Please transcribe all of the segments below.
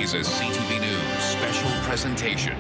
is a CTV News special presentation.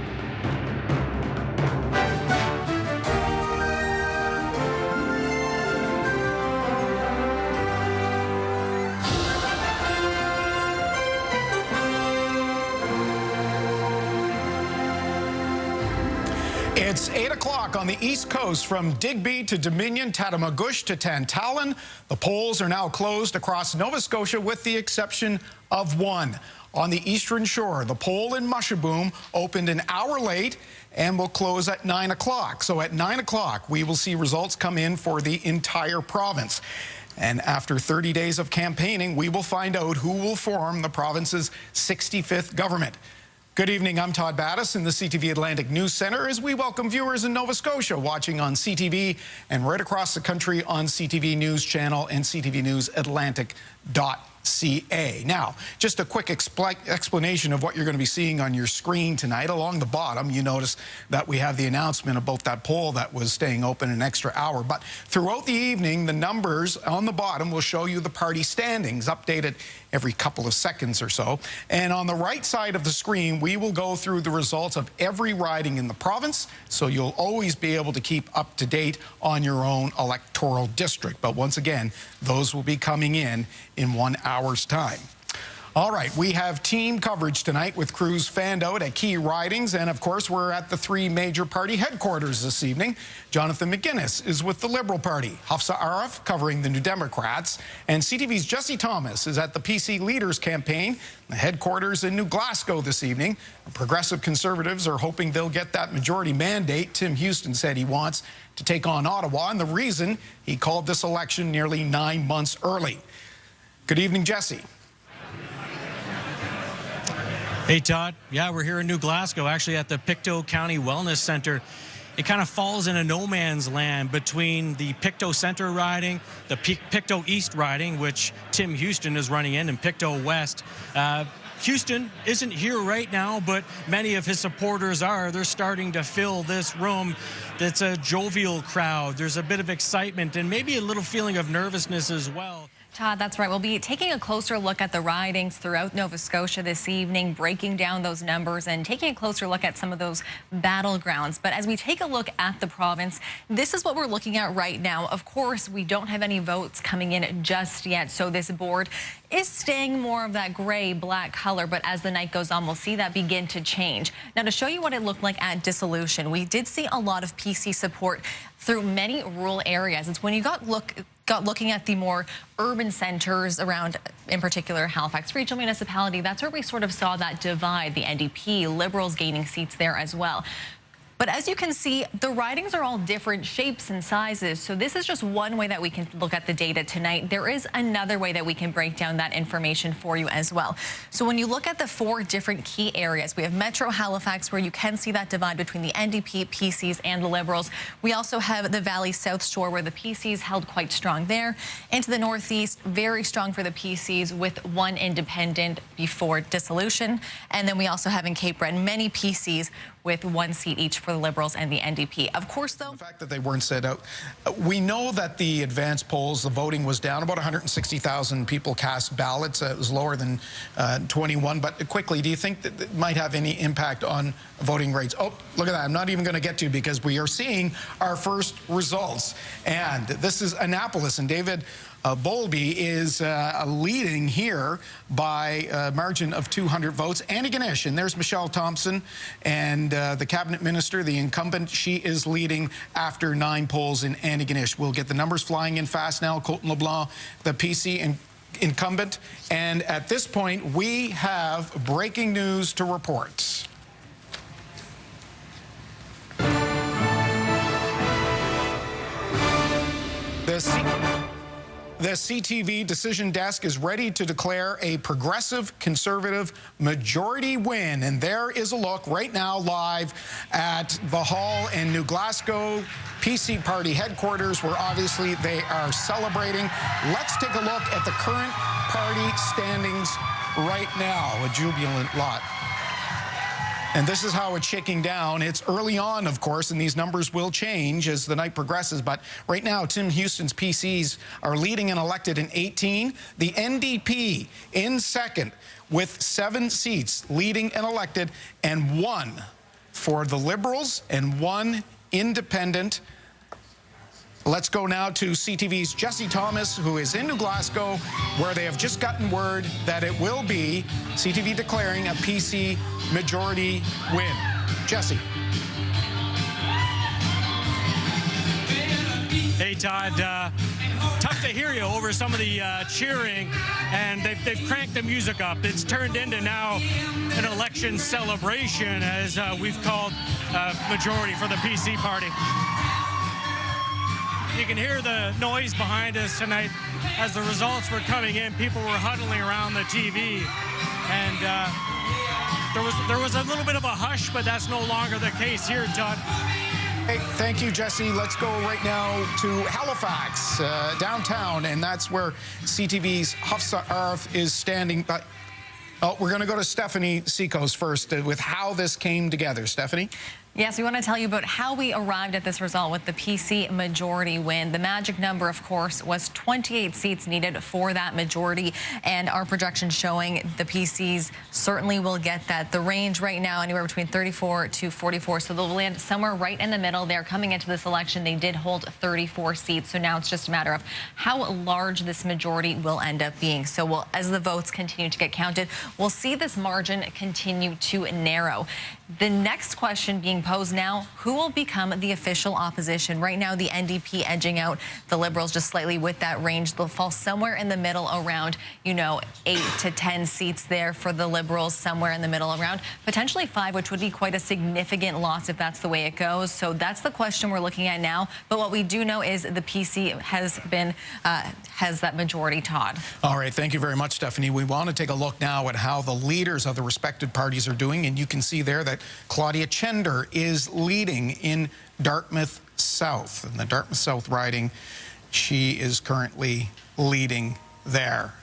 It's 8 o'clock on the East Coast from Digby to Dominion, Tatamagouche to Tantallon. The polls are now closed across Nova Scotia with the exception of one. On the Eastern Shore, the poll in Mushaboom opened an hour late and will close at 9 o'clock. So at 9 o'clock, we will see results come in for the entire province. And after 30 days of campaigning, we will find out who will form the province's 65th government. Good evening, I'm Todd Battis in the CTV Atlantic News Centre as we welcome viewers in Nova Scotia watching on CTV and right across the country on CTV News Channel and ctvnewsatlantic.ca. Now, just a quick explanation of what you're going to be seeing on your screen tonight. Along the bottom, you notice that we have the announcement about that poll that was staying open an extra hour. But throughout the evening, the numbers on the bottom will show you the party standings, updated every couple of seconds or so. And on the right side of the screen, we will go through the results of every riding in the province, so you'll always be able to keep up to date on your own electoral district. But once again, those will be coming in 1 hour's time. All right, we have team coverage tonight with crews fanned out at key ridings, and of course we're at the three major party headquarters this evening. Jonathan McGuinness is with the Liberal Party, Hafsa Arif covering the New Democrats, and CTV's Jesse Thomas is at the PC Leaders Campaign, the headquarters in New Glasgow this evening. The Progressive Conservatives are hoping they'll get that majority mandate Tim Houston said he wants to take on Ottawa, and the reason he called this election nearly 9 months early. Good evening, Jesse. Hey, Todd. Yeah, we're here in New Glasgow, actually at the Pictou County Wellness Center. It kind of falls in a no man's land between the Pictou Center riding, the Pictou East riding, which Tim Houston is running in, and Pictou West. Houston isn't here right now, but many of his supporters are. They're starting to fill this room. It's a jovial crowd. There's a bit of excitement and maybe a little feeling of nervousness as well. Todd, that's right. We'll be taking a closer look at the ridings throughout Nova Scotia this evening, breaking down those numbers and taking a closer look at some of those battlegrounds. But as we take a look at the province, this is what we're looking at right now. Of course, we don't have any votes coming in just yet, so this board is staying more of that gray-black color, but as the night goes on, we'll see that begin to change. Now, to show you what it looked like at dissolution, we did see a lot of PC support through many rural areas. It's when you got looking at the more urban centers around, in particular, Halifax Regional Municipality, that's where we sort of saw that divide, the NDP, Liberals gaining seats there as well. But as you can see, the ridings are all different shapes and sizes. So this is just one way that we can look at the data tonight. There is another way that we can break down that information for you as well. So when you look at the four different key areas, we have Metro Halifax, where you can see that divide between the NDP, PCs, and the Liberals. We also have the Valley South Shore, where the PCs held quite strong there. Into the Northeast, very strong for the PCs, with one independent before dissolution. And then we also have in Cape Breton many PCs with one seat each for the Liberals and the NDP. Of course, though, the fact that they weren't set out, we know that the advanced polls, the voting was down. About 160,000 people cast ballots. It was lower than 21. But quickly, do you think that it might have any impact on voting rates? Oh, look at that. I'm not even going to get to, because we are seeing our first results. And this is Annapolis, and David Bowlby is leading here by a margin of 200 votes. Antigonish, and there's Michelle Thompson, and the cabinet minister, the incumbent, she is leading after 9 polls in Antigonish. We'll get the numbers flying in fast now. Colton LeBlanc, the PC incumbent. And at this point, we have breaking news to report. The CTV decision desk is ready to declare a Progressive Conservative majority win. And there is a look right now live at the hall in New Glasgow, PC Party headquarters, where obviously they are celebrating. Let's take a look at the current party standings right now. A jubilant lot. And this is how it's shaking down. It's early on, of course, and these numbers will change as the night progresses. But right now, Tim Houston's PCs are leading and elected in 18. The NDP in second with 7 seats, leading and elected, and 1 for the Liberals and 1 independent. Let's go now to CTV's Jesse Thomas, who is in New Glasgow, where they have just gotten word that it will be CTV declaring a PC majority win. Jesse. Hey, Todd. Tough to hear you over some of the cheering, and they've cranked the music up. It's turned into now an election celebration, as we've called majority for the PC party. You can hear the noise behind us tonight. As the results were coming in, people were huddling around the TV, and there was a little bit of a hush, but that's no longer the case here, Todd. Hey, thank you, Jesse. Let's go right now to Halifax, downtown, and that's where CTV's Hafsa Arif is standing. But we're going to go to Stephanie Seekos first with how this came together. Stephanie? Yes, we want to tell you about how we arrived at this result with the PC majority win. The magic number, of course, was 28 seats needed for that majority, and our projections showing the PCs certainly will get that. The range right now, anywhere between 34 to 44, so they'll land somewhere right in the middle. They're coming into this election. They did hold 34 seats, so now it's just a matter of how large this majority will end up being. So as the votes continue to get counted, we'll see this margin continue to narrow. The next question being posed now, who will become the official opposition? Right now, the NDP edging out the Liberals just slightly with that range. They'll fall somewhere in the middle around, 8 to 10 seats there for the Liberals, somewhere in the middle around potentially 5, which would be quite a significant loss if that's the way it goes. So that's the question we're looking at now. But what we do know is the PC has that majority, Todd. All right. Thank you very much, Stephanie. We want to take a look now at how the leaders of the respective parties are doing. And you can see there that Claudia Chender is leading in Dartmouth South. In the Dartmouth South riding, she is currently leading there.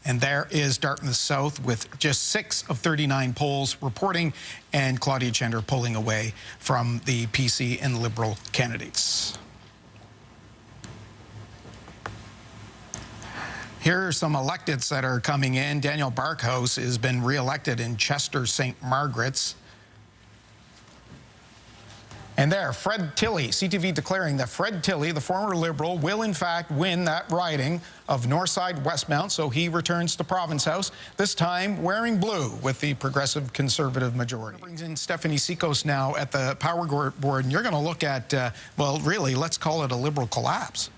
And there is Dartmouth South with just 6 of 39 polls reporting, and Claudia Chender pulling away from the PC and Liberal candidates. Here are some electeds that are coming in. Daniel Barkhouse has been re-elected in Chester St. Margaret's. And there, Fred Tilley, CTV declaring that Fred Tilley, the former Liberal, will in fact win that riding of Northside Westmount, so he returns to Province House, this time wearing blue with the Progressive Conservative majority. Brings in Stephanie Seekos now at the Power Board, and you're going to look at, well, really, let's call it a Liberal collapse.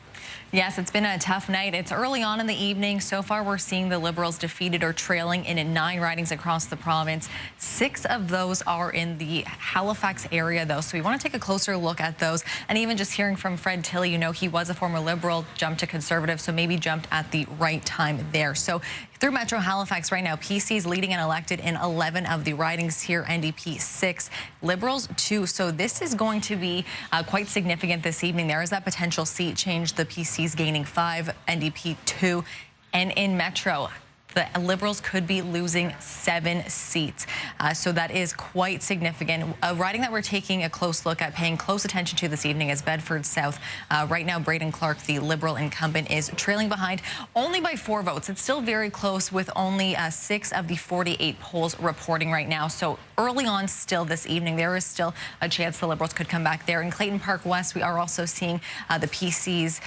Yes, it's been a tough night. It's early on in the evening. So far, we're seeing the Liberals defeated or trailing in 9 ridings across the province. 6 of those are in the Halifax area, though. So we want to take a closer look at those. And even just hearing from Fred Tilley, he was a former Liberal, jumped to Conservative, so maybe jumped at the right time there. So through Metro Halifax right now, PC's leading and elected in 11 of the ridings here, NDP 6, Liberals 2. So this is going to be quite significant this evening. There is that potential seat change. The PC's gaining 5, NDP 2. And in Metro, the Liberals could be losing 7 seats. So that is quite significant. A riding that we're taking a close look at, paying close attention to this evening is Bedford South. Right now, Braden Clark, the Liberal incumbent, is trailing behind only by 4 votes. It's still very close with only 6 of the 48 polls reporting right now. So early on still this evening, there is still a chance the Liberals could come back there. In Clayton Park West, we are also seeing the PCs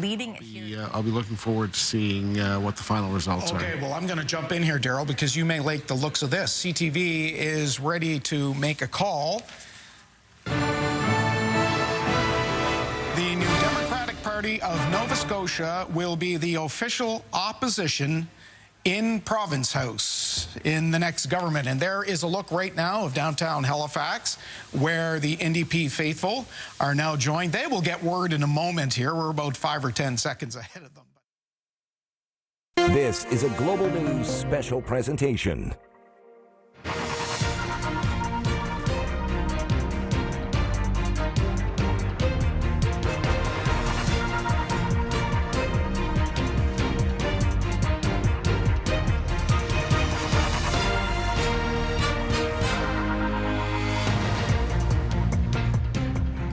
leading. I'll be looking forward to seeing what the final results are. Well, I'm going to jump in here, Daryl, because you may like the looks of this. CTV is ready to make a call. The new Democratic Party of Nova Scotia will be the official opposition in Province House in the next government. And there is a look right now of downtown Halifax, where the NDP faithful are now joined. They will get word in a moment here. We're about 5 or 10 seconds ahead of them. This is a Global News special presentation.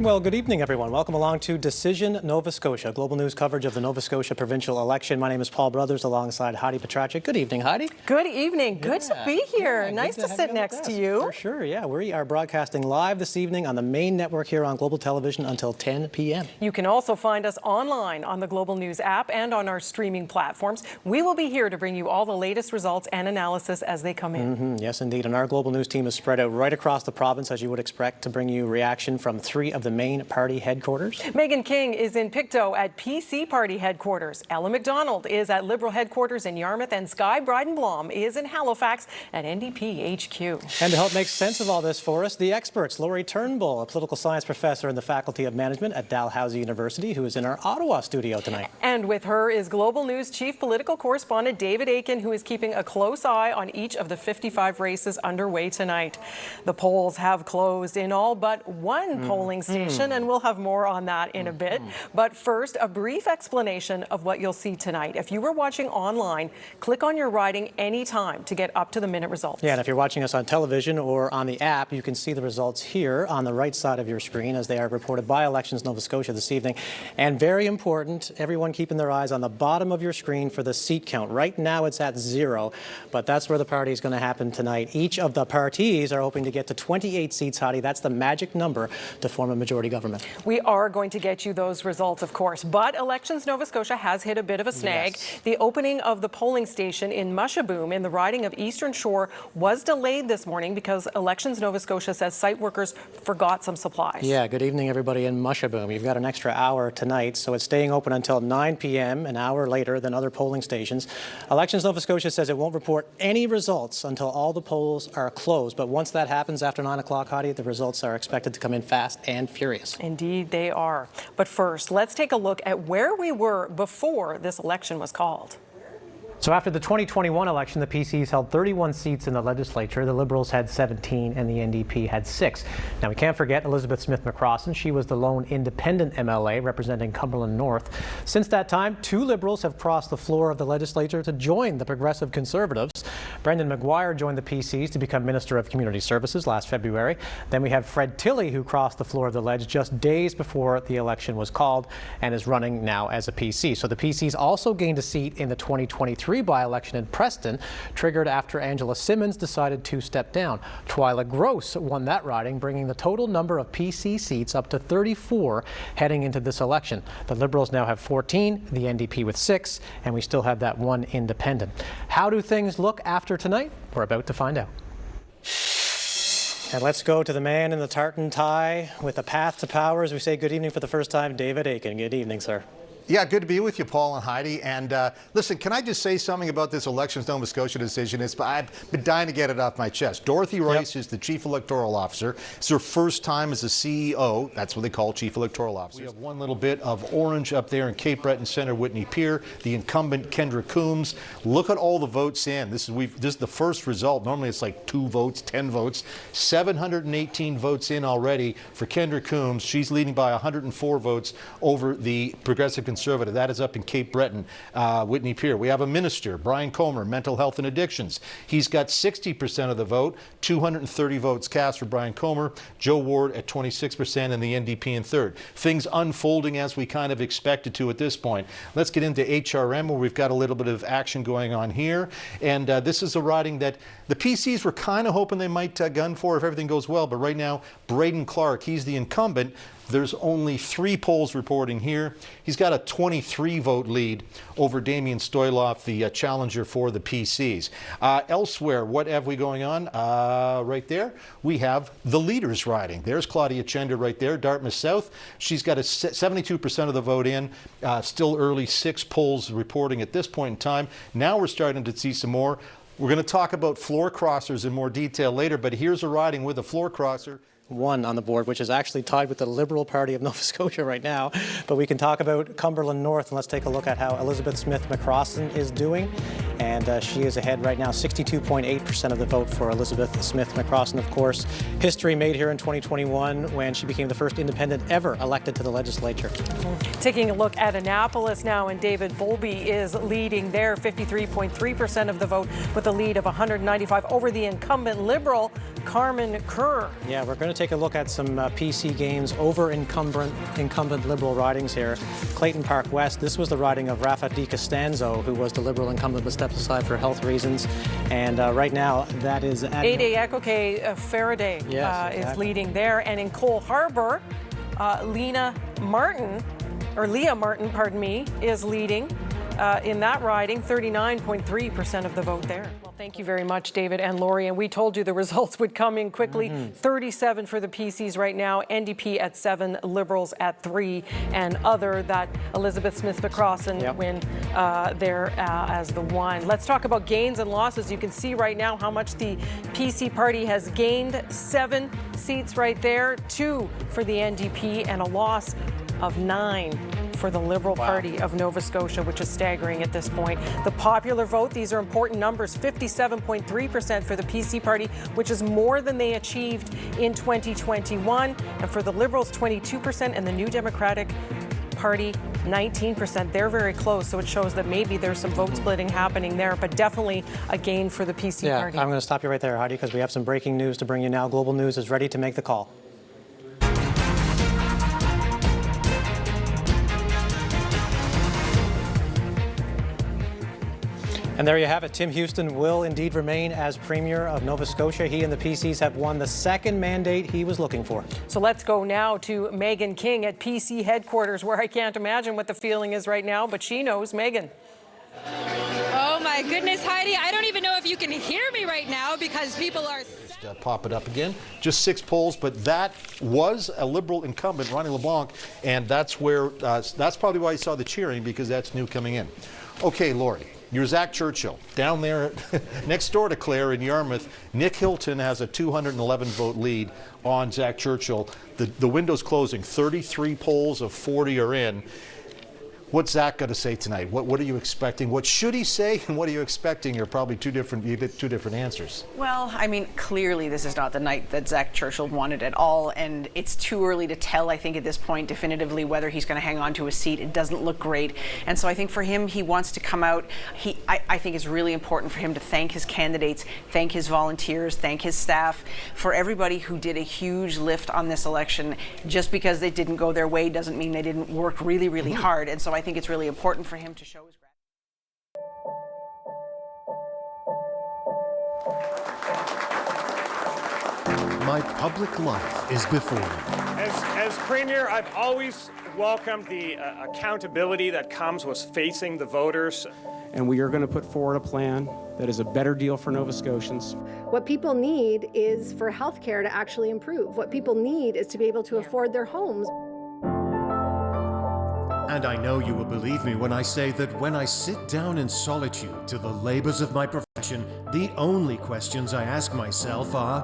Well, good evening, everyone. Welcome along to Decision Nova Scotia, global news coverage of the Nova Scotia provincial election. My name is Paul Brothers, alongside Heidi Petracek. Good evening, Heidi. Good evening. Good to be here. Yeah, nice to to sit next to you. For sure, yeah. We are broadcasting live this evening on the main network here on Global Television until 10 p.m. You can also find us online on the Global News app and on our streaming platforms. We will be here to bring you all the latest results and analysis as they come in. Yes, indeed. And our Global News team is spread out right across the province, as you would expect, to bring you reaction from 3 of the main party headquarters. Megan King is in Pictou at PC Party headquarters. Ella McDonald is at Liberal headquarters in Yarmouth, and Skye Bryden-Blom is in Halifax at NDP HQ. And to help make sense of all this for us, the experts, Laurie Turnbull, a political science professor in the Faculty of Management at Dalhousie University, who is in our Ottawa studio tonight. And with her is Global News chief political correspondent David Akin, who is keeping a close eye on each of the 55 races underway tonight. The polls have closed in all but one polling station, and we'll have more on that in a bit. But first, a brief explanation of what you'll see tonight. If you were watching online, click on your riding anytime to get up-to-the-minute results. Yeah, and if you're watching us on television or on the app, you can see the results here on the right side of your screen as they are reported by Elections Nova Scotia this evening. And very important, everyone keeping their eyes on the bottom of your screen for the seat count. Right now it's at 0, but that's where the party is going to happen tonight. Each of the parties are hoping to get to 28 seats, Hadi. That's the magic number to form a majority government. We are going to get you those results, of course, but Elections Nova Scotia has hit a bit of a snag. Yes. The opening of the polling station in Mushaboom in the riding of Eastern Shore was delayed this morning because Elections Nova Scotia says site workers forgot some supplies. Yeah, good evening, everybody in Mushaboom. You've got an extra hour tonight, so it's staying open until 9 p.m., an hour later than other polling stations. Elections Nova Scotia says it won't report any results until all the polls are closed, but once that happens after 9 o'clock, Hadi, the results are expected to come in fast and furious. Indeed, they are. But first, let's take a look at where we were before this election was called. So after the 2021 election, the PCs held 31 seats in the legislature. The Liberals had 17 and the NDP had 6. Now, we can't forget Elizabeth Smith-McCrossan. She was the lone independent MLA representing Cumberland North. Since that time, 2 Liberals have crossed the floor of the legislature to join the Progressive Conservatives. Brendan McGuire joined the PCs to become Minister of Community Services last February. Then we have Fred Tilley, who crossed the floor of the Ledge just days before the election was called and is running now as a PC. So the PCs also gained a seat in the 2023 by-election in Preston, triggered after Angela Simmons decided to step down. Twyla Gross won that riding, bringing the total number of PC seats up to 34 heading into this election. The Liberals now have 14, the NDP with 6, and we still have that 1 independent. How do things look after tonight? We're about to find out. And let's go to the man in the tartan tie with a path to power as we say good evening for the first time, David Akin. Good evening, sir. Yeah, good to be with you, Paul and Heidi. And listen, can I just say something about this Elections Nova Scotia decision? I've been dying to get it off my chest. Dorothy Rice is the Chief Electoral Officer. It's her first time as a CEO. That's what they call Chief Electoral Officer. We have one little bit of orange up there in Cape Breton Centre, Whitney Pier. The incumbent, Kendra Coombs. Look at all the votes in. This is the first result. Normally it's like 2 votes, 10 votes. 718 votes in already for Kendra Coombs. She's leading by 104 votes over the Progressive Conservative. That is up in Cape Breton, Whitney Pier. We have a minister, Brian Comer, mental health and addictions. He's got 60% of the vote, 230 votes cast for Brian Comer. Joe Ward at 26% and the NDP in third. Things unfolding as we kind of expected to at this point. Let's get into HRM, where we've got a little bit of action going on here. And this is a riding that the PCs were kind of hoping they might gun for if everything goes well. But right now, Braden Clark, he's the incumbent. There's only 3 polls reporting here. He's got a 23-vote lead over Damian Stoyloff, the challenger for the PCs. Elsewhere, what have we going on? Right there, we have the leaders riding. There's Claudia Chender right there, Dartmouth South. She's got a 72% of the vote in. Still early, 6 polls reporting at this point in time. Now we're starting to see some more. We're going to talk about floor crossers in more detail later, but here's a riding with a floor crosser. 1 on the board, which is actually tied with the Liberal Party of Nova Scotia right now. But we can talk about Cumberland North, and let's take a look at how Elizabeth Smith-McCrossan is doing. and she is ahead right now, 62.8% of the vote for Elizabeth Smith McCross. And of course, history made here in 2021 when she became the first independent ever elected to the legislature. Taking a look at Annapolis now, and David Bowlby is leading there, 53.3% of the vote, with a lead of 195 over the incumbent Liberal, Carmen Kerr. Yeah, we're going to take a look at some PC gains over incumbent Liberal ridings here. Clayton Park West, this was the riding of Rafa Di Costanzo, who was the Liberal incumbent but stepped aside for health reasons. And right now, that is... Ade Ekoke Faraday is leading there. And in Cole Harbour, Leah Martin, pardon me, is leading in that riding, 39.3% of the vote there. Well, thank you very much, David and Lori. And we told you the results would come in quickly. 37 for the PCs right now, NDP at 7, Liberals at 3, and other that Elizabeth Smith McCross win there as the 1. Let's talk about gains and losses. You can see right now how much the PC party has gained. 7 seats right there, 2 for the NDP, and a loss of 9 for the Liberal Party of Nova Scotia, which is staggering at this point. The popular vote, these are important numbers, 57.3% for the PC party, which is more than they achieved in 2021. And for the Liberals, 22%, and the New Democratic Party, 19%. They're very close, so it shows that maybe there's some vote splitting happening there, but definitely a gain for the PC party. I'm going to stop you right there, Heidi, because we have some breaking news to bring you now. Global News is ready to make the call. And there you have it. Tim Houston will indeed remain as Premier of Nova Scotia. He and the PCs have won the second mandate he was looking for. So let's go now to Megan King at PC headquarters, where I can't imagine what the feeling is right now, but she knows. Megan. Oh my goodness, Heidi. I don't even know if you can hear me right now because people are... Pop it up again. Just 6 polls, but that was a Liberal incumbent, Ronnie LeBlanc, and that's where, that's probably why you saw the cheering, because that's new coming in. Okay, Lori. You're Zach Churchill. Down there next door to Claire in Yarmouth, Nick Hilton has a 211 vote lead on Zach Churchill. The window's closing. 33 polls of 40 are in. What's Zach got to say tonight? What are you expecting? What should he say, and what are you expecting? Are probably two different answers. Well, I mean, clearly this is not the night that Zach Churchill wanted at all, and it's too early to tell, I think, at this point definitively whether he's going to hang on to a seat. It doesn't look great, and so I think for him, he wants to come out. I think it's really important for him to thank his candidates, thank his volunteers, thank his staff, for everybody who did a huge lift on this election. Just because they didn't go their way doesn't mean they didn't work really, really hard, and so I think it's really important for him to show his gratitude. My public life is before me. As Premier, I've always welcomed the accountability that comes with facing the voters. And we are going to put forward a plan that is a better deal for Nova Scotians. What people need is for health care to actually improve. What people need is to be able to afford their homes. And I know you will believe me when I say that when I sit down in solitude to the labors of my profession, the only questions I ask myself are,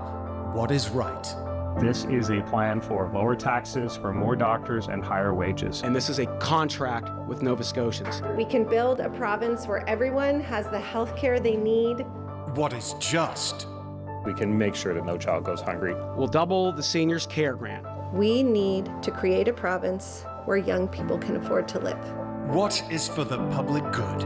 what is right? This is a plan for lower taxes, for more doctors, and higher wages. And this is a contract with Nova Scotians. We can build a province where everyone has the health care they need. What is just? We can make sure that no child goes hungry. We'll double the seniors' care grant. We need to create a province where young people can afford to live. What is for the public good?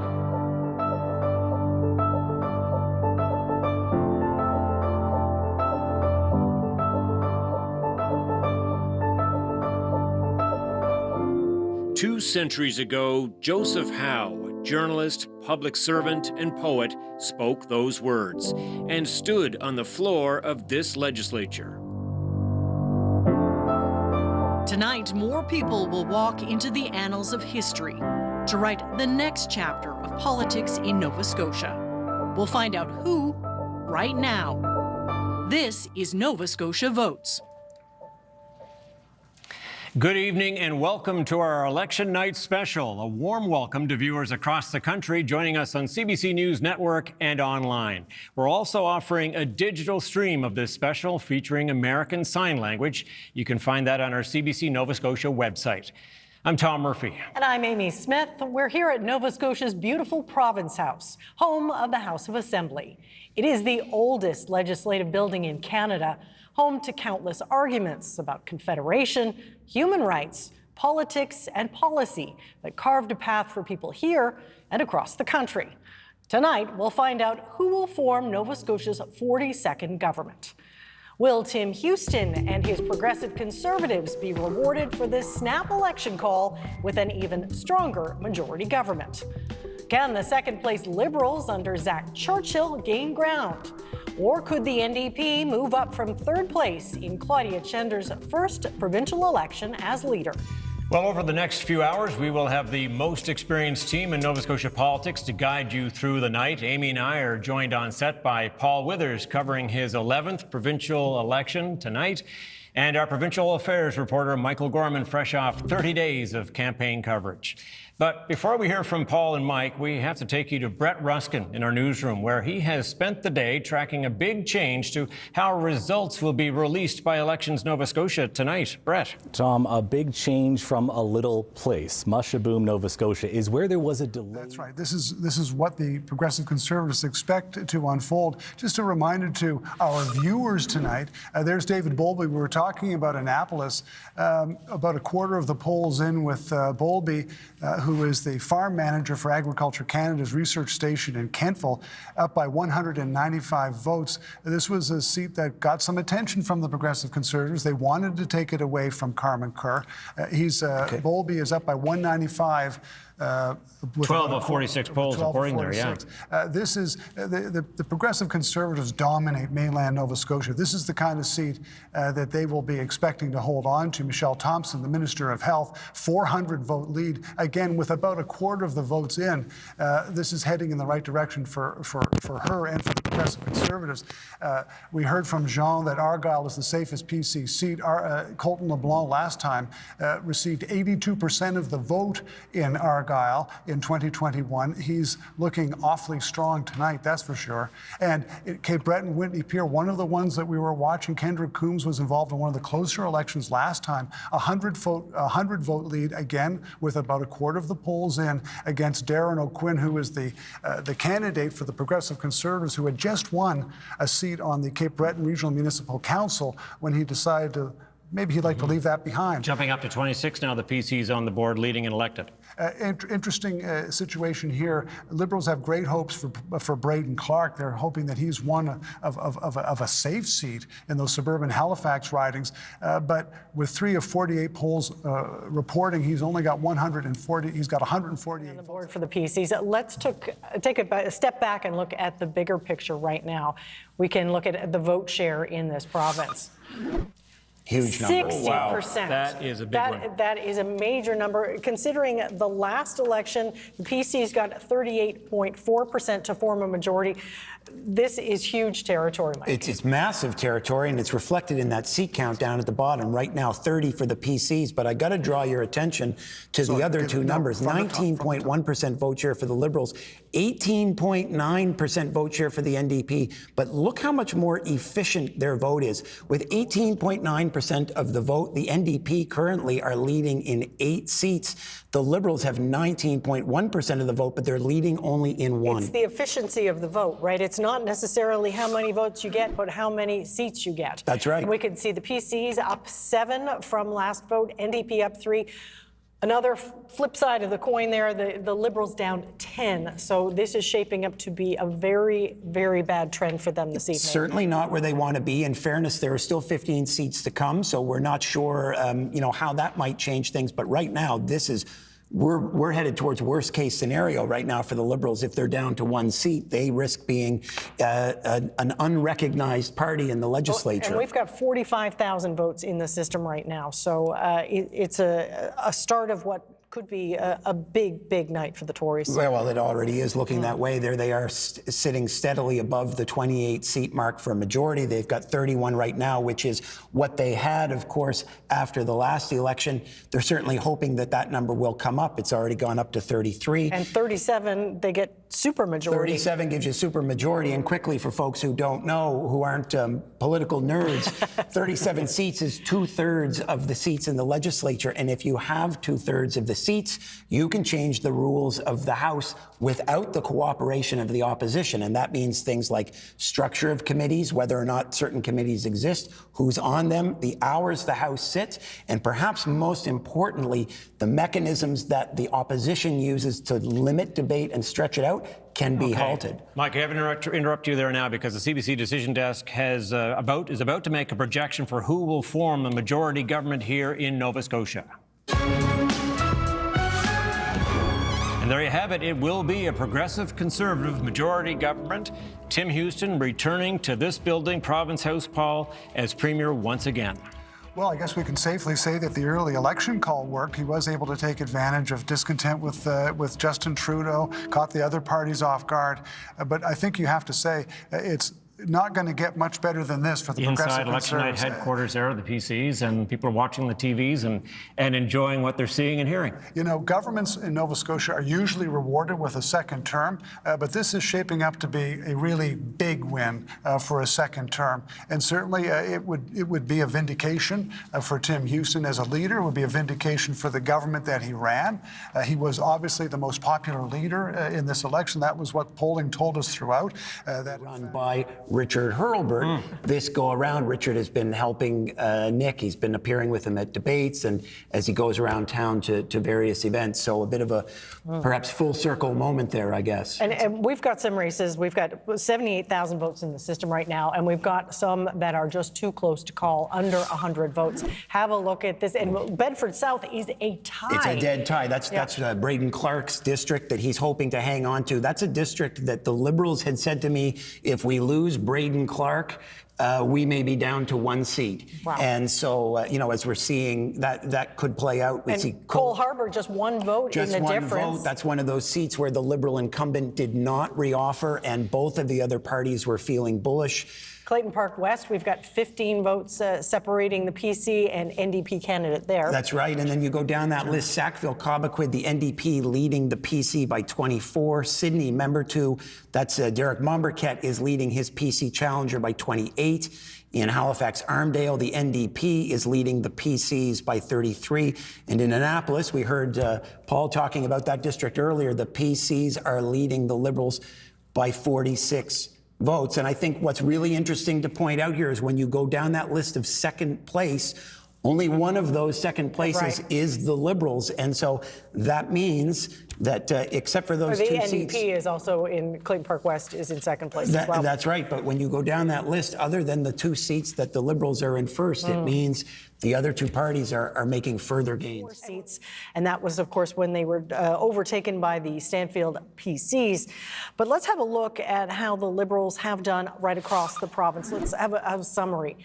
Two centuries ago, Joseph Howe, a journalist, public servant, and poet, spoke those words and stood on the floor of this legislature. Tonight, more people will walk into the annals of history to write the next chapter of politics in Nova Scotia. We'll find out who right now. This is Nova Scotia Votes. Good evening and welcome to our election night special. A warm welcome to viewers across the country joining us on CBC News Network and online. We're also offering a digital stream of this special featuring American Sign Language. You can find that on our CBC Nova Scotia website. I'm Tom Murphy. And I'm Amy Smith. We're here at Nova Scotia's beautiful Province House, home of the House of Assembly. It is the oldest legislative building in Canada, home to countless arguments about Confederation, human rights, politics, and policy that carved a path for people here and across the country. Tonight, we'll find out who will form Nova Scotia's 42nd government. Will Tim Houston and his progressive Conservatives be rewarded for this snap election call with an even stronger majority government? Can the second-place Liberals under Zach Churchill gain ground? Or could the NDP move up from third place in Claudia Chender's first provincial election as leader? Well, over the next few hours, we will have the most experienced team in Nova Scotia politics to guide you through the night. Amy and I are joined on set by Paul Withers, covering his 11th provincial election tonight, and our provincial affairs reporter, Michael Gorman, fresh off 30 days of campaign coverage. But before we hear from Paul and Mike, we have to take you to Brett Ruskin in our newsroom, where he has spent the day tracking a big change to how results will be released by Elections Nova Scotia tonight. Brett. Tom, a big change from a little place. Mushaboom, Nova Scotia, is where there was a delay. That's right. This is what the Progressive Conservatives expect to unfold. Just a reminder to our viewers tonight, there's David Bowlby. We were talking about Annapolis, about a quarter of the polls in with Bowlby, who is the farm manager for Agriculture Canada's research station in Kentville, up by 195 votes. This was a seat that got some attention from the Progressive Conservatives. They wanted to take it away from Carmen Kerr. Bowlby is up by 195. 12 of 46 polls reporting there, yeah. This is the Progressive Conservatives dominate mainland Nova Scotia. This is the kind of seat that they will be expecting to hold on to. Michelle Thompson, the Minister of Health, 400 vote lead, again with about a quarter of the votes in. This is heading in the right direction for her and for the Progressive Conservatives. We heard from Jean that Argyll is the safest PC seat. Colton LeBlanc last time received 82% of the vote in Argyll in 2021. He's looking awfully strong tonight, that's for sure. And Cape Breton, Whitney Pier, one of the ones that we were watching, Kendra Coombs was involved in one of the closer elections last time. 100 vote lead, again, with about a quarter of the polls in, against Darren O'Quinn, who is the candidate for the Progressive Conservatives, who had just won a seat on the Cape Breton Regional Municipal Council when he decided to maybe he'd like to leave that behind. Jumping up to 26 now, the PC's on the board, leading and elected. Interesting situation here. Liberals have great hopes for Braden Clark. They're hoping that he's one of a safe seat in those suburban Halifax ridings. But with 3 of 48 polls reporting, he's only got 140. He's got 148 on the board for the PCs. Let's take a step back and look at the bigger picture right now. We can look at the vote share in this province. Huge number. 60%. Wow. That is a big one. That is a major number. Considering the last election, the PCs got 38.4% to form a majority. This is huge territory, Mike. It's massive territory, and it's reflected in that seat count down at the bottom. Right now, 30 for the PCs, but I got to draw your attention to the other two numbers. 19.1% vote share for the Liberals, 18.9% vote share for the NDP. But look how much more efficient their vote is. With 18.9% of the vote, the NDP currently are leading in 8 seats. The Liberals have 19.1% of the vote, but they're leading only in 1. It's the efficiency of the vote, right? It's not necessarily how many votes you get, but how many seats you get. That's right. We could see the PCs up 7 from last vote, NDP up 3. Another flip side of the coin there, the Liberals down 10. So this is shaping up to be a very, very bad trend for them this evening. Certainly not where they want to be. In fairness, there are still 15 seats to come, so we're not sure, how that might change things. But right now, this is we're headed towards worst case scenario right now for the Liberals. If they're down to 1 seat, they risk being an unrecognized party in the legislature. And we've got 45,000 votes in the system right now. So it's a start of what could be a big, big night for the Tories. Well, it already is looking that way. There they are sitting steadily above the 28-seat mark for a majority. They've got 31 right now, which is what they had, of course, after the last election. They're certainly hoping that that number will come up. It's already gone up to 33. And 37, they get supermajority. 37 gives you supermajority, and quickly for folks who don't know, who aren't political nerds, 37 seats is 2/3 of the seats in the legislature, and if you have 2/3 of the seats, you can change the rules of the House without the cooperation of the opposition, and that means things like structure of committees, whether or not certain committees exist, who's on them, the hours the House sits, and perhaps most importantly, the mechanisms that the opposition uses to limit debate and stretch it out can be halted. Mike, I have to interrupt you there now because the CBC Decision Desk is about to make a projection for who will form the majority government here in Nova Scotia. And there you have it. It will be a progressive conservative majority government. Tim Houston returning to this building, Province House, Paul, as Premier once again. Well, I guess we can safely say that the early election call worked. He was able to take advantage of discontent with Justin Trudeau, caught the other parties off guard. But I think you have to say it's not going to get much better than this for the Inside Progressive election night Conservatives. headquarters there, the PCs, and people are watching the TVs and enjoying what they're seeing and hearing. You know, governments in Nova Scotia are usually rewarded with a second term, but this is shaping up to be a really big win for a second term. And certainly it would be a vindication for Tim Houston as a leader. It would be a vindication for the government that he ran. He was obviously the most popular leader in this election. That was what polling told us throughout. That run by Richard Hurlburt. This go around, Richard has been helping Nick. He's been appearing with him at debates and as he goes around town to various events. So a bit of a perhaps full circle moment there, I guess. And we've got some races. We've got 78,000 votes in the system right now, and we've got some that are just too close to call, under 100 votes. Have a look at this. And Bedford South is a tie. It's a dead tie. That's Braden Clark's district that he's hoping to hang on to. That's a district that the Liberals had said to me, if we lose Braden Clark, we may be down to one seat. Wow. And so, you know, as we're seeing that could play out. We see Cole Harbour, just one vote in the difference. Just one vote. That's one of those seats where the Liberal incumbent did not reoffer, and both of the other parties were feeling bullish. Clayton Park West, we've got 15 votes separating the PC and NDP candidate there. That's right. And then you go down that list, Sackville, Cobequid, the NDP leading the PC by 24. Sydney, member 2, that's Derek Momberket, is leading his PC challenger by 28. In Halifax, Armdale, the NDP is leading the PCs by 33. And in Annapolis, we heard Paul talking about that district earlier, the PCs are leading the Liberals by 46 votes. And I think what's really interesting to point out here is when you go down that list of second place, only one of those second places is the Liberals. And so that means that except for those two seats... The NDP is also in Clayton Park West is in second place as well. That's right. But when you go down that list, other than the 2 seats that the Liberals are in first, it means the other 2 parties are making further gains. Seats, and that was, of course, when they were overtaken by the Stanfield PCs. But let's have a look at how the Liberals have done right across the province. Let's have a summary.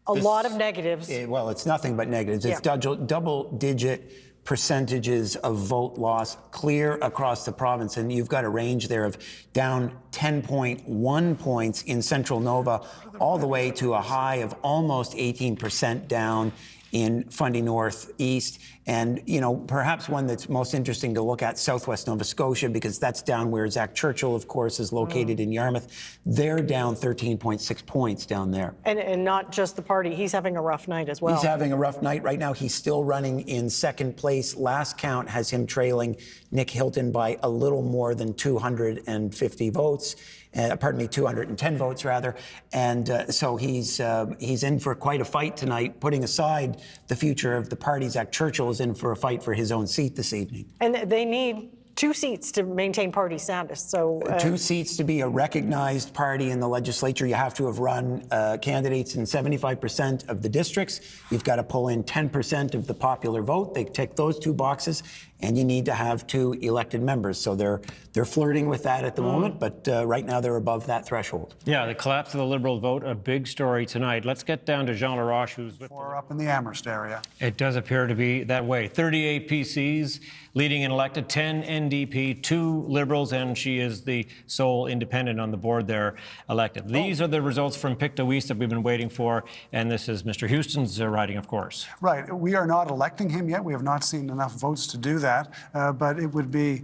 A lot of negatives. Well, it's nothing but negatives. It's double-digit percentages of vote loss clear across the province, and you've got a range there of down 10.1 points in Central Nova, all the way to a high of almost 18% down in Fundy North East. And, you know, perhaps one that's most interesting to look at, Southwest Nova Scotia, because that's down where Zach Churchill, of course, is located in Yarmouth. They're down 13.6 points down there. And not just the party. He's having a rough night as well. He's having a rough night right now. He's still running in second place. Last count has him trailing Nick Hilton by a little more than 250 votes. 210 votes rather. And so he's in for quite a fight tonight, putting aside the future of the party. Zach Churchill is in for a fight for his own seat this evening. And they need 2 seats to maintain party status. So 2 seats to be a recognized party in the legislature. You have to have run candidates in 75% of the districts. You've got to pull in 10% of the popular vote. They tick those 2 boxes, and you need to have 2 elected members. So they're flirting with that at the moment, but right now they're above that threshold. Yeah, the collapse of the Liberal vote, a big story tonight. Let's get down to Jean Laroche, who's with up in the Amherst area. It does appear to be that way. 38 PCs leading and elected, 10 NDP, 2 Liberals, and she is the sole independent on the board there elected. These are the results from Pictou East that we've been waiting for, and this is Mr. Houston's riding, of course. Right. We are not electing him yet. We have not seen enough votes to do that, but it would be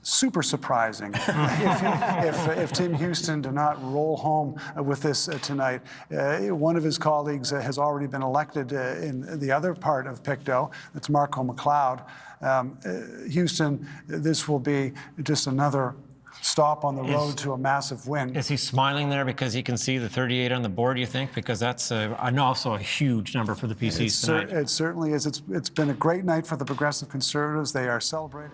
super surprising if Tim Houston did not roll home with this tonight. One of his colleagues has already been elected in the other part of Pictou. That's Marco McLeod. Houston, this will be just another stop on the road to a massive win. Is he smiling there because he can see the 38 on the board, you think? Because that's also a huge number for the PCs tonight. It certainly is. It's been a great night for the Progressive Conservatives. They are celebrating.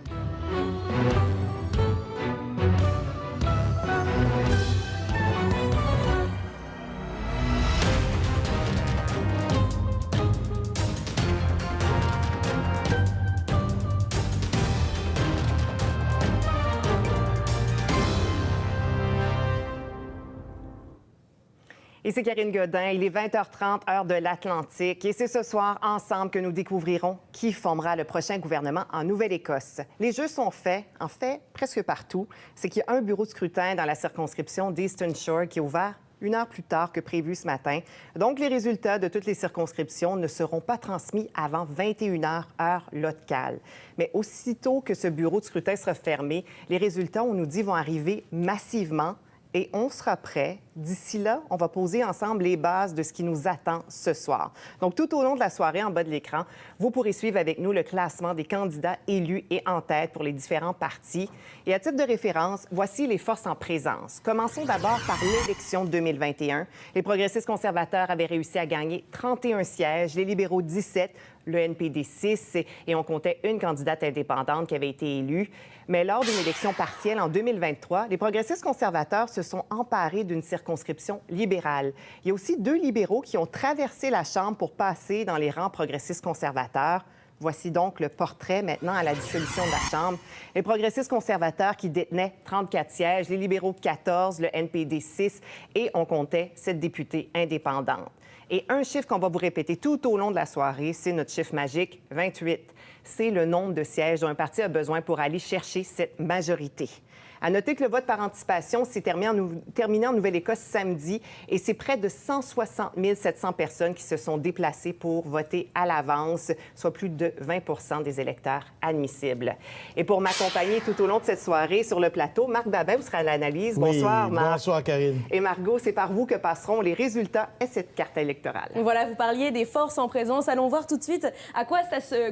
Et c'est Karine Godin, il est 20h30, heure de l'Atlantique. Et c'est ce soir, ensemble, que nous découvrirons qui formera le prochain gouvernement en Nouvelle-Écosse. Les jeux sont faits, en fait, presque partout. C'est qu'il y a un bureau de scrutin dans la circonscription d'Eastern Shore qui est ouvert 1 heure plus tard que prévu ce matin. Donc, les résultats de toutes les circonscriptions ne seront pas transmis avant 21h, heure locale. Mais aussitôt que ce bureau de scrutin sera fermé, les résultats, on nous dit, vont arriver massivement. Et on sera prêt. D'ici là, on va poser ensemble les bases de ce qui nous attend ce soir. Donc, tout au long de la soirée, en bas de l'écran, vous pourrez suivre avec nous le classement des candidats élus et en tête pour les différents partis. Et à titre de référence, voici les forces en présence. Commençons d'abord par l'élection de 2021. Les progressistes conservateurs avaient réussi à gagner 31 sièges, les libéraux 17, le NPD 6, et on comptait une candidate indépendante qui avait été élue. Mais lors d'une élection partielle en 2023, les progressistes conservateurs se sont emparés d'une circonscription libérale. Il y a aussi 2 libéraux qui ont traversé la Chambre pour passer dans les rangs progressistes conservateurs. Voici donc le portrait maintenant à la dissolution de la Chambre. Les progressistes conservateurs qui détenaient 34 sièges, les libéraux 14, le NPD 6, et on comptait 7 députés indépendantes. Et un chiffre qu'on va vous répéter tout au long de la soirée, c'est notre chiffre magique, 28. C'est le nombre de sièges dont un parti a besoin pour aller chercher cette majorité. À noter que le vote par anticipation s'est terminé en Nouvelle-Écosse samedi et c'est près de 160 700 personnes qui se sont déplacées pour voter à l'avance, soit plus de 20 des électeurs admissibles. Et pour m'accompagner tout au long de cette soirée sur le plateau, Marc Babin, vous serez à l'analyse. Bonsoir, Marc. Bonsoir, Karine. Et Margot, c'est par vous que passeront les résultats et cette carte électorale. Voilà, vous parliez des forces en présence. Allons voir tout de suite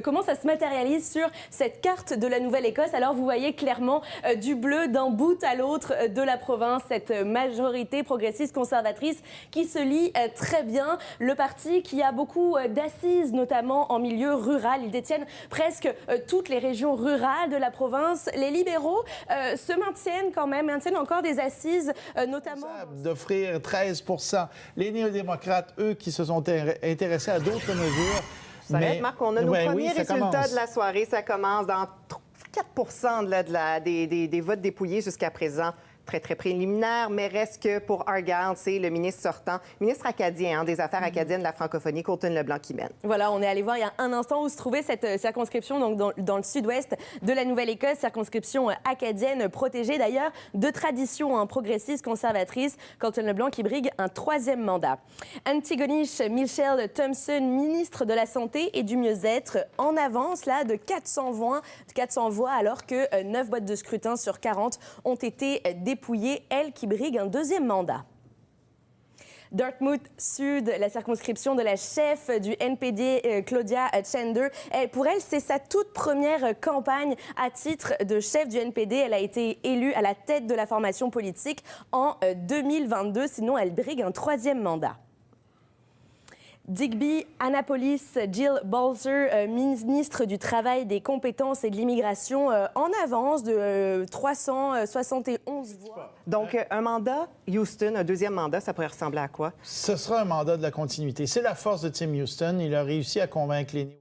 comment ça se matérialise sur cette carte de la Nouvelle-Écosse. Alors, vous voyez clairement du bleu d'un bout à l'autre de la province, cette majorité progressiste conservatrice qui se lie très bien. Le parti qui a beaucoup d'assises, notamment en milieu rural. Ils détiennent presque toutes les régions rurales de la province. Les libéraux se maintiennent quand même, maintiennent encore des assises, notamment... D'offrir 13 %. Les néo-démocrates, eux, qui se sont intéressés à d'autres mesures. Ça va être, Marc, on a nos premiers résultats de la soirée. Ça commence dans 4 des votes dépouillés jusqu'à présent. Très, très préliminaire, mais reste que pour Argyle, c'est le ministre sortant, ministre acadien des Affaires acadiennes de la francophonie, Colton Leblanc, qui mène. Voilà, on est allé voir il y a un instant où se trouvait cette circonscription, donc dans le sud-ouest de la Nouvelle-Écosse, circonscription acadienne protégée d'ailleurs de tradition progressiste conservatrice. Colton Leblanc qui brigue un 3e mandat. Antigonish Michelle Thompson, ministre de la Santé et du Mieux-être, en avance là de 400 voix alors que 9 boîtes de scrutin sur 40 ont été dépouillée, elle qui brigue un 2e mandat. Dartmouth Sud, la circonscription de la chef du NPD, Claudia Chander. Pour elle, c'est sa toute première campagne à titre de chef du NPD. Elle a été élue à la tête de la formation politique en 2022. Sinon, elle brigue un 3e mandat. Digby, Annapolis, Jill Balzer, ministre du Travail, des Compétences et de l'Immigration, en avance de 371 voix. Donc, un mandat, Houston, un 2e mandat, ça pourrait ressembler à quoi? Ce sera un mandat de la continuité. C'est la force de Tim Houston. Il a réussi à convaincre les...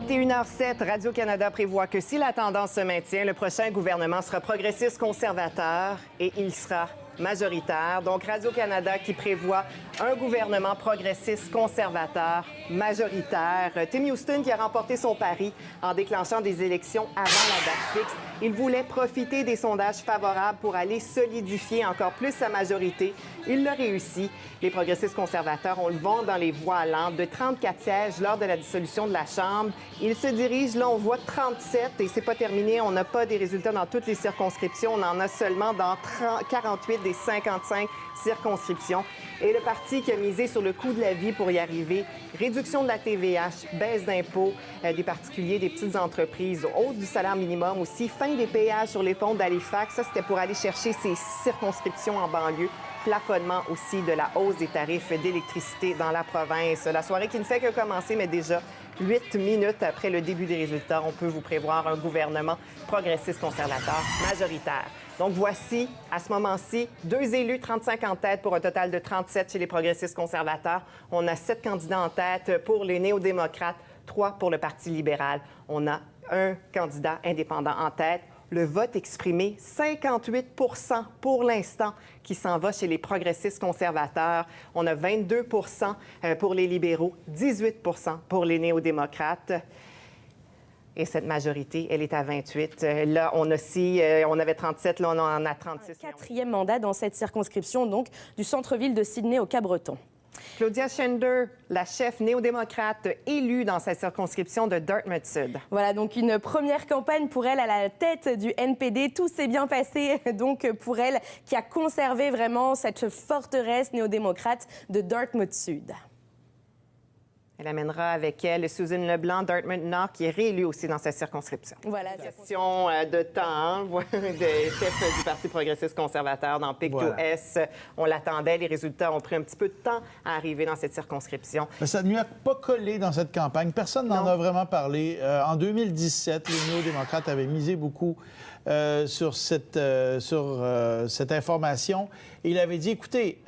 Et 1h07, Radio-Canada prévoit que si la tendance se maintient, le prochain gouvernement sera progressiste conservateur et il sera majoritaire. Donc, Radio-Canada qui prévoit un gouvernement progressiste conservateur majoritaire. Tim Houston qui a remporté son pari en déclenchant des élections avant la date fixe. Il voulait profiter des sondages favorables pour aller solidifier encore plus sa majorité. Il l'a réussi. Les progressistes conservateurs ont le vent dans les voiles de 34 sièges lors de la dissolution de la Chambre. Ils se dirigent, là, on voit 37 et c'est pas terminé. On n'a pas des résultats dans toutes les circonscriptions. On en a seulement dans 48 des 55 circonscriptions. Et le parti qui a misé sur le coût de la vie pour y arriver, réduction de la TVH, baisse d'impôts des particuliers, des petites entreprises, hausse du salaire minimum aussi, fin des péages sur les ponts d'Halifax. Ça, c'était pour aller chercher ces circonscriptions en banlieue. Plafonnement aussi de la hausse des tarifs d'électricité dans la province. La soirée qui ne fait que commencer, mais déjà 8 minutes après le début des résultats, on peut vous prévoir un gouvernement progressiste conservateur majoritaire. Donc voici, à ce moment-ci, 2 élus, 35 en tête pour un total de 37 chez les progressistes conservateurs. On a 7 candidats en tête pour les néo-démocrates, 3 pour le Parti libéral. On a un candidat indépendant en tête. Le vote exprimé, 58 pour l'instant, qui s'en va chez les progressistes conservateurs. On a 22 pour les libéraux, 18 pour les néo-démocrates. Et cette majorité, elle est à 28. Là, on avait 37, là, on en a 36. Quatrième mandat dans cette circonscription, donc, du centre-ville de Sydney au Cabreton. Claudia Schender, la chef néo-démocrate élue dans sa circonscription de Dartmouth Sud. Voilà, donc une première campagne pour elle à la tête du NPD. Tout s'est bien passé donc pour elle, qui a conservé vraiment cette forteresse néo-démocrate de Dartmouth Sud. Elle amènera avec elle Susan Leblanc, Dartmouth Nord, qui est réélue aussi dans sa circonscription. Voilà. Question de temps, de chef du Parti progressiste conservateur dans Pictou-S. On l'attendait. Les résultats ont pris un petit peu de temps à arriver dans cette circonscription. Mais ça ne lui a pas collé dans cette campagne. Personne n'en a vraiment parlé. En 2017, les néo-démocrates avaient misé beaucoup sur cette information. Et il avait dit, écoutez...